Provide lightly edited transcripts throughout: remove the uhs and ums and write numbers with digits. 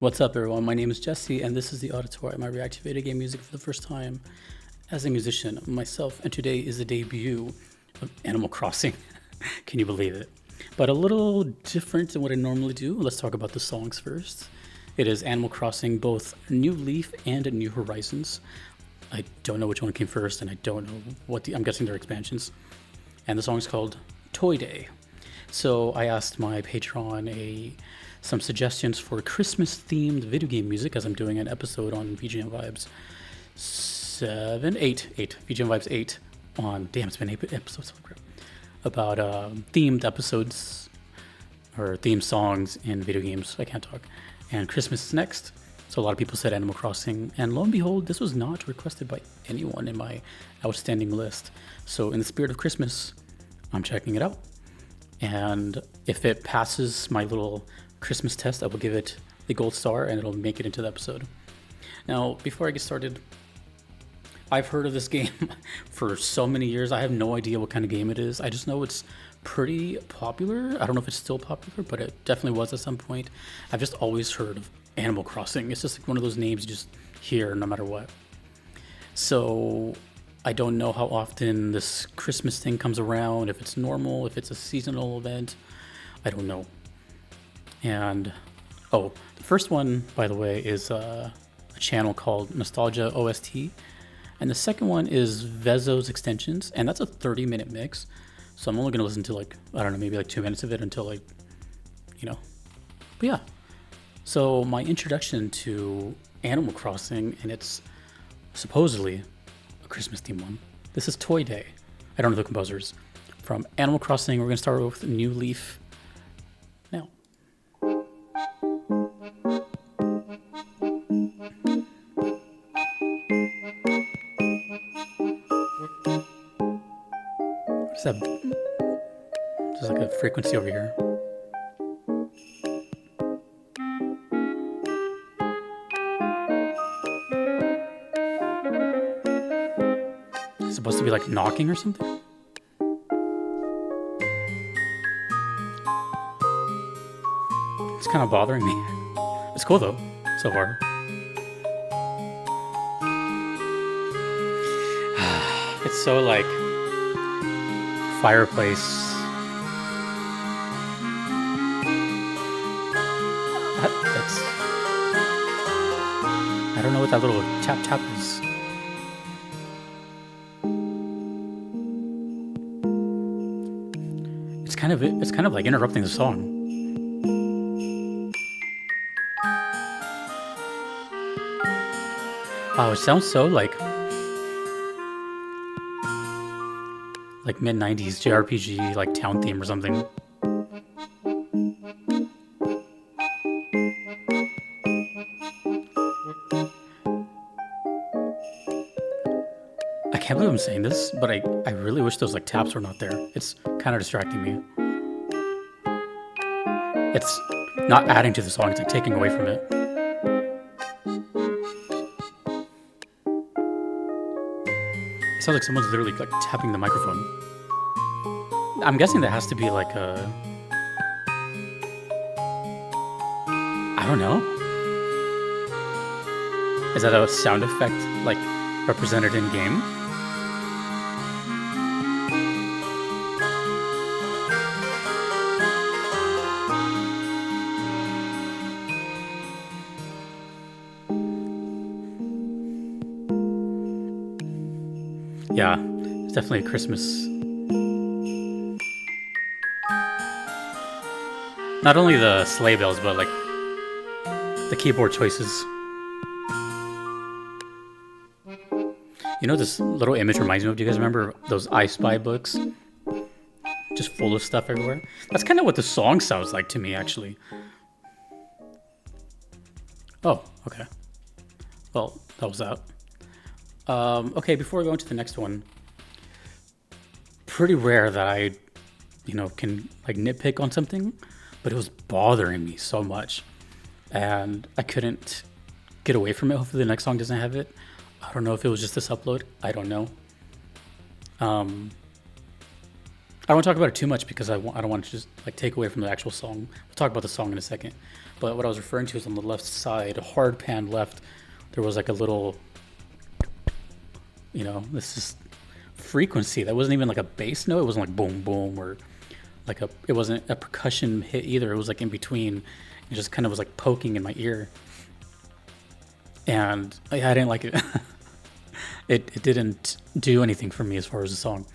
What's up, everyone? My name is Jesse, and this is the Auditorium. I react to video game music for the first time as a musician myself, and today is the debut of Animal Crossing. Can you believe it? But a little different than what I normally do. Let's talk about the songs first. It is Animal Crossing, both New Leaf and New Horizons. I don't know which one came first, and I don't know I'm guessing they're expansions. And the song is called Toy Day. So I asked my Patreon some suggestions for Christmas-themed video game music, as I'm doing an episode on VGM Vibes 8, VGM Vibes 8 on, damn, it's been 8 episodes, about themed episodes, or themed songs in video games. I can't talk. And Christmas is next, so a lot of people said Animal Crossing, and lo and behold, this was not requested by anyone in my outstanding list. So in the spirit of Christmas, I'm checking it out. And if it passes my little Christmas test, I will give it the gold star and it'll make it into the episode. Now, before I get started, I've heard of this game for so many years. I have no idea what kind of game it is. I just know it's pretty popular. I don't know if it's still popular, but it definitely was at some point. I've just always heard of Animal Crossing. It's just like one of those names you just hear no matter what. So I don't know how often this Christmas thing comes around, if it's normal, if it's a seasonal event. I don't know. And, the first one, by the way, is a channel called Nostalgia OST. And the second one is Vezo's Extensions, and that's a 30-minute mix. So I'm only going to listen to, maybe 2 minutes of it until, But yeah. So my introduction to Animal Crossing, and it's supposedly a Christmas-themed one. This is Toy Day. I don't know the composers. From Animal Crossing, we're going to start with New Leaf now. There's like a frequency over here. It's supposed to be like knocking or something? It's kind of bothering me. It's cool though, so far. It's so like fireplace. I don't know what that little tap tap is. It's kind of like interrupting the song. Wow, it sounds so like mid-90s JRPG, like town theme or something. I can't believe I'm saying this, but I really wish those like taps were not there. It's kind of distracting me. It's not adding to the song, it's like taking away from it. It sounds like someone's literally like tapping the microphone. I'm guessing that has to be like I don't know. Is that a sound effect like represented in game? Yeah, it's definitely a Christmas. Not only the sleigh bells, but like the keyboard choices. You know, this little image reminds me of, do you guys remember those I Spy books? Just full of stuff everywhere. That's kind of what the song sounds like to me, actually. Oh, okay. Well, that was that. Okay, before we go into the next one, pretty rare that I, can like nitpick on something, but it was bothering me so much, and I couldn't get away from it. Hopefully the next song doesn't have it. I don't know if it was just this upload. I don't know. I don't want to talk about it too much because I don't want to just like take away from the actual song. We'll talk about the song in a second. But what I was referring to is on the left side, hard pan left, there was like a little, this is frequency that wasn't even like a bass note. It wasn't like boom boom or like it wasn't a percussion hit either. It was like in between. It just kind of was like poking in my ear, and I didn't like it. It didn't do anything for me as far as the song.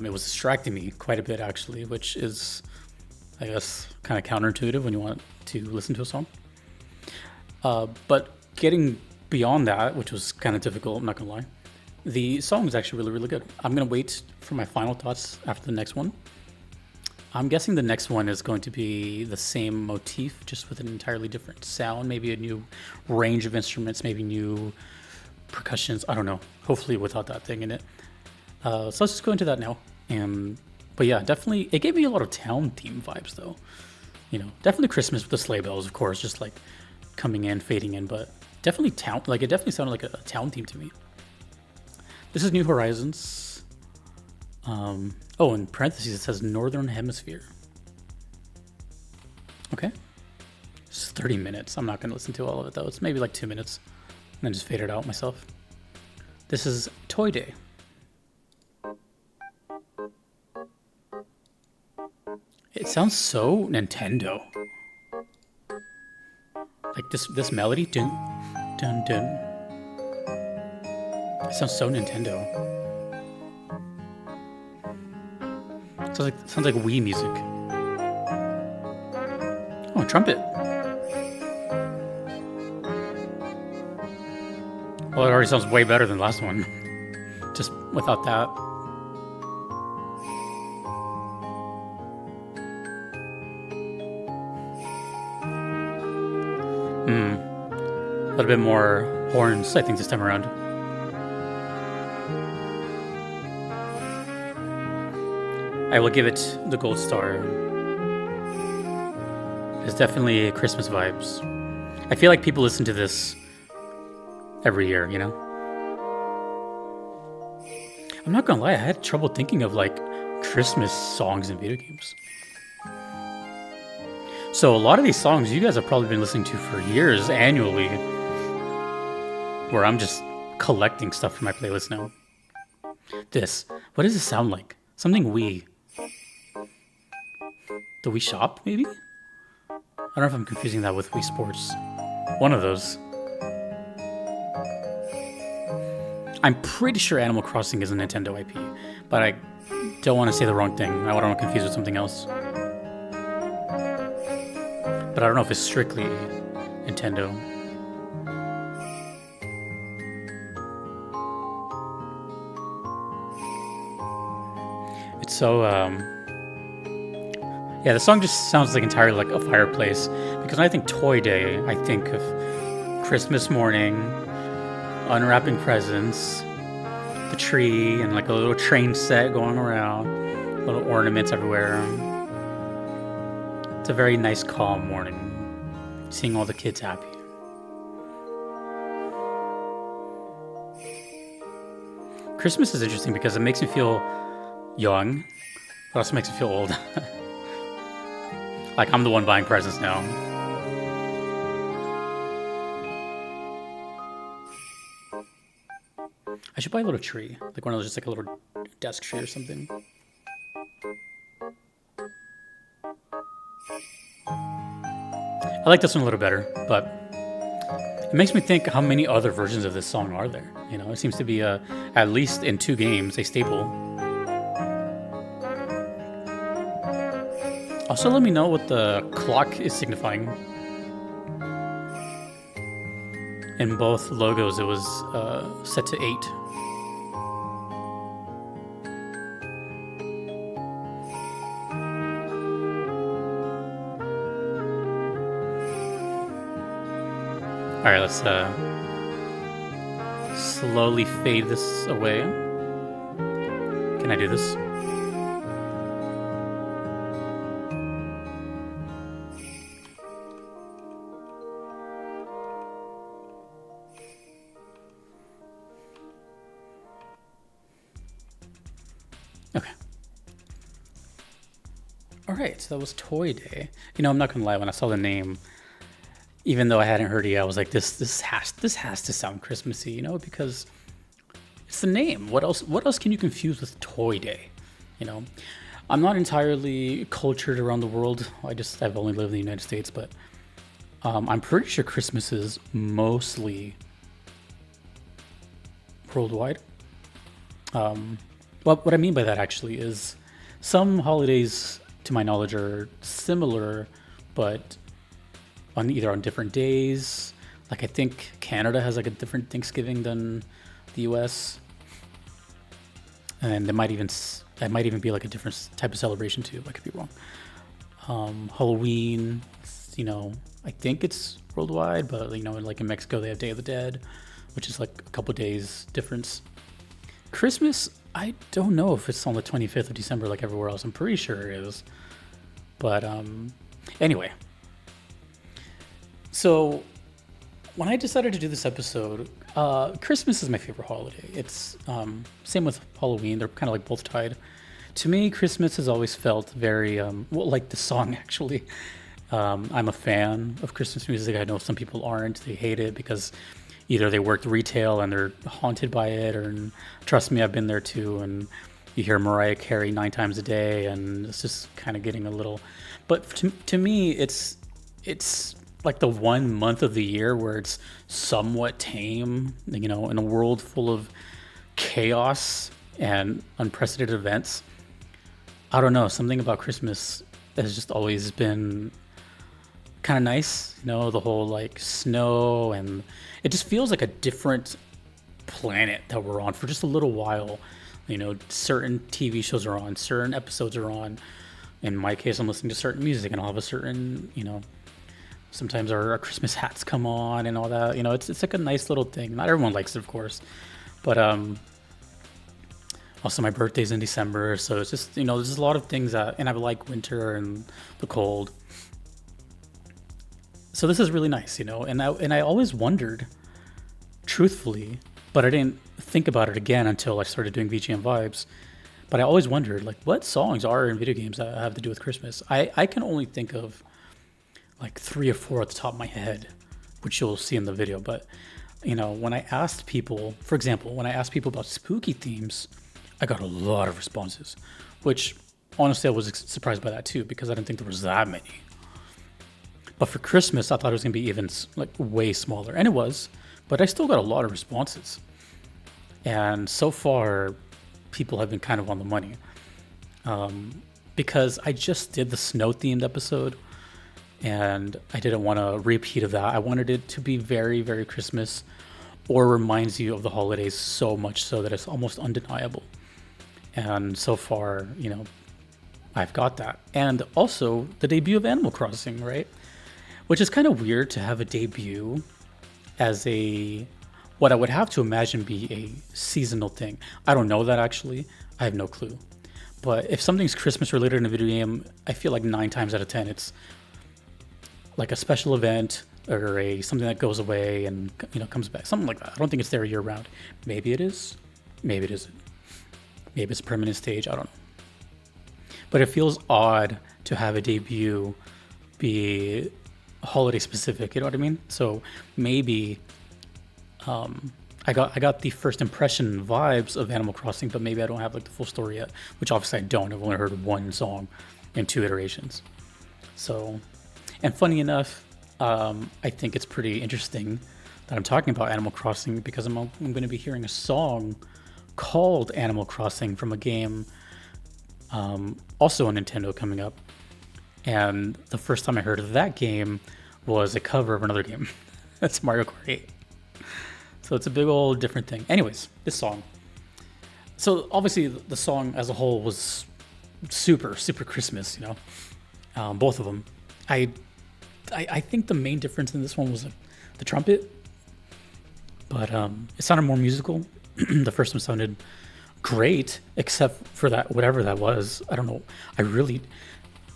It was distracting me quite a bit actually, which is, I guess, kind of counterintuitive when you want to listen to a song. But getting beyond that, which was kind of difficult, I'm not gonna lie, the song is actually really, really good. I'm gonna wait for my final thoughts after the next one. I'm guessing the next one is going to be the same motif, just with an entirely different sound, maybe a new range of instruments, maybe new percussions. I don't know. Hopefully without that thing in it. So let's just go into that now. But yeah, definitely, it gave me a lot of town theme vibes though. Definitely Christmas with the sleigh bells, of course, just like coming in, fading in, but definitely town. Like it definitely sounded like a town theme to me. This is New Horizons. In parentheses, it says Northern Hemisphere. Okay. It's 30 minutes. I'm not going to listen to all of it, though. It's maybe like 2 minutes. And then just fade it out myself. This is Toy Day. It sounds so Nintendo. Like this melody. Dun, dun, dun. It sounds so Nintendo. Sounds like Wii music. Oh, a trumpet. Well, it already sounds way better than the last one. Just without that. A little bit more horns, I think, this time around. I will give it the gold star. It's definitely Christmas vibes. I feel like people listen to this every year, I'm not gonna lie, I had trouble thinking of like Christmas songs in video games. So a lot of these songs you guys have probably been listening to for years annually, where I'm just collecting stuff for my playlist now. What does this sound like? Something Wii. The Wii Shop, maybe? I don't know if I'm confusing that with Wii Sports. One of those. I'm pretty sure Animal Crossing is a Nintendo IP, but I don't want to say the wrong thing. I don't want to confuse with something else. But I don't know if it's strictly Nintendo. It's so, yeah, the song just sounds like entirely like a fireplace. Because when I think Toy Day, I think of Christmas morning, unwrapping presents, the tree, and like a little train set going around, little ornaments everywhere. It's a very nice, calm morning, seeing all the kids happy. Christmas is interesting because it makes me feel young, but also makes me feel old. Like I'm the one buying presents now. I should buy a little tree, like one of those, just like a little desk tree or something. I like this one a little better, but it makes me think how many other versions of this song are there. It seems to be at least in 2 games a staple. Also, let me know what the clock is signifying. In both logos, it was set to 8. All right, let's slowly fade this away. Can I do this? Okay. right. So that was Toy Day. I'm not gonna lie. When I saw the name, even though I hadn't heard it yet, I was like, this has to sound Christmassy, because it's the name. What else can you confuse with Toy Day? I'm not entirely cultured around the world. I've only lived in the United States, but I'm pretty sure Christmas is mostly worldwide. What I mean by that actually is some holidays, to my knowledge, are similar, but either on different days. Like I think Canada has like a different Thanksgiving than the U.S. And it might even be like a different type of celebration too. I could be wrong. Halloween, I think it's worldwide, but like in Mexico they have Day of the Dead, which is like a couple days difference. Christmas, I don't know if it's on the 25th of December like everywhere else. I'm pretty sure it is. But anyway. So when I decided to do this episode, Christmas is my favorite holiday. It's same with Halloween. They're kind of like both tied. To me, Christmas has always felt very, like the song actually. I'm a fan of Christmas music. I know some people aren't. They hate it because either they worked retail and they're haunted by it, or trust me, I've been there too. And you hear Mariah Carey 9 times a day, and it's just kind of getting a little. But to me, it's like the 1 month of the year where it's somewhat tame, in a world full of chaos and unprecedented events. I don't know, something about Christmas has just always been kind of nice, the whole like snow, and it just feels like a different planet that we're on for just a little while. Certain TV shows are on, certain episodes are on. In my case, I'm listening to certain music, and I'll have a certain, sometimes our Christmas hats come on and all that. It's like a nice little thing. Not everyone likes it, of course, but also my birthday's in December, so it's just there's a lot of things and I like winter and the cold. So this is really nice, and I always wondered, truthfully, but I didn't think about it again until I started doing VGM Vibes. But I always wondered, like, what songs are in video games that have to do with Christmas? I can only think of like 3 or 4 at the top of my head, which you'll see in the video. But, when I asked people, for example, about spooky themes, I got a lot of responses, which honestly, I was surprised by that too, because I didn't think there was that many. But for Christmas, I thought it was going to be even like way smaller. And it was, but I still got a lot of responses. And so far, people have been kind of on the money. Because I just did the snow-themed episode, and I didn't want a repeat of that. I wanted it to be very, very Christmas, or reminds you of the holidays so much so that it's almost undeniable. And so far, I've got that. And also the debut of Animal Crossing, right? Which is kind of weird to have a debut as what I would have to imagine be a seasonal thing. I don't know that actually. I have no clue. But if something's Christmas related in a video game, I feel like 9 times out of 10 it's like a special event or something that goes away and comes back, something like that. I don't think it's there year round. Maybe it is. Maybe it isn't. Maybe it's a permanent stage. I don't know. But it feels odd to have a debut be holiday specific. You know what I mean? So maybe I got the first impression vibes of Animal Crossing, but maybe I don't have like the full story yet, which obviously I don't. I've only heard 1 song in 2 iterations. So, and funny enough, I think it's pretty interesting that I'm talking about Animal Crossing because I'm going to be hearing a song called Animal Crossing from a game, also on Nintendo, coming up. And the first time I heard of that game was a cover of another game. That's Mario Kart 8. So it's a big old different thing. Anyways, this song. So obviously the song as a whole was super, super Christmas, both of them. I think the main difference in this one was the trumpet, but it sounded more musical. The first one sounded great, except for that, whatever that was. I don't know. I really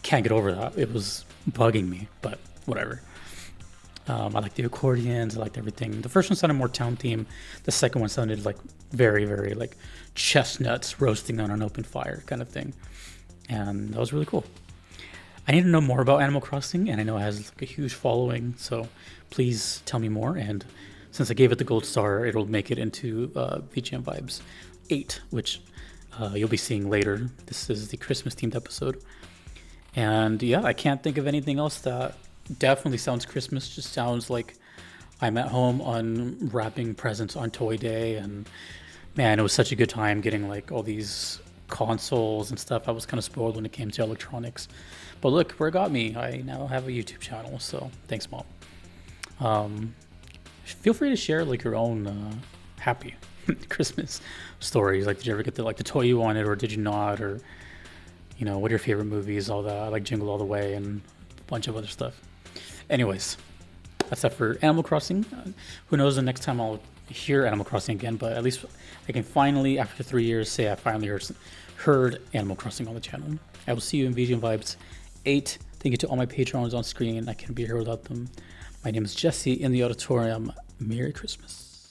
can't get over that. It was bugging me, but whatever. I liked the accordions. I liked everything. The first one sounded more town theme. The second one sounded like very, very like chestnuts roasting on an open fire kind of thing. And that was really cool. I need to know more about Animal Crossing, and I know it has like a huge following. So please tell me more. And since I gave it the gold star, it'll make it into VGM Vibes 8, which you'll be seeing later. This is the Christmas themed episode. And yeah, I can't think of anything else that definitely sounds Christmas. Just sounds like I'm at home unwrapping presents on Toy Day. And man, it was such a good time getting like all these consoles and stuff. I was kind of spoiled when it came to electronics. But look where it got me. I now have a YouTube channel. So thanks, Mom. Feel free to share like your own happy Christmas stories. Like, did you ever get the toy you wanted, or did you not? Or what are your favorite movies? All that. I like Jingle All the Way and a bunch of other stuff. Anyways, that's that for Animal Crossing. Who knows the next time I'll hear Animal Crossing again? But at least I can finally, after 3 years, say I finally heard Animal Crossing on the channel. I will see you in VGM Vibes 8. Thank you to all my patrons on screen. I can't be here without them. My name is Jesse in the auditorium. Merry Christmas.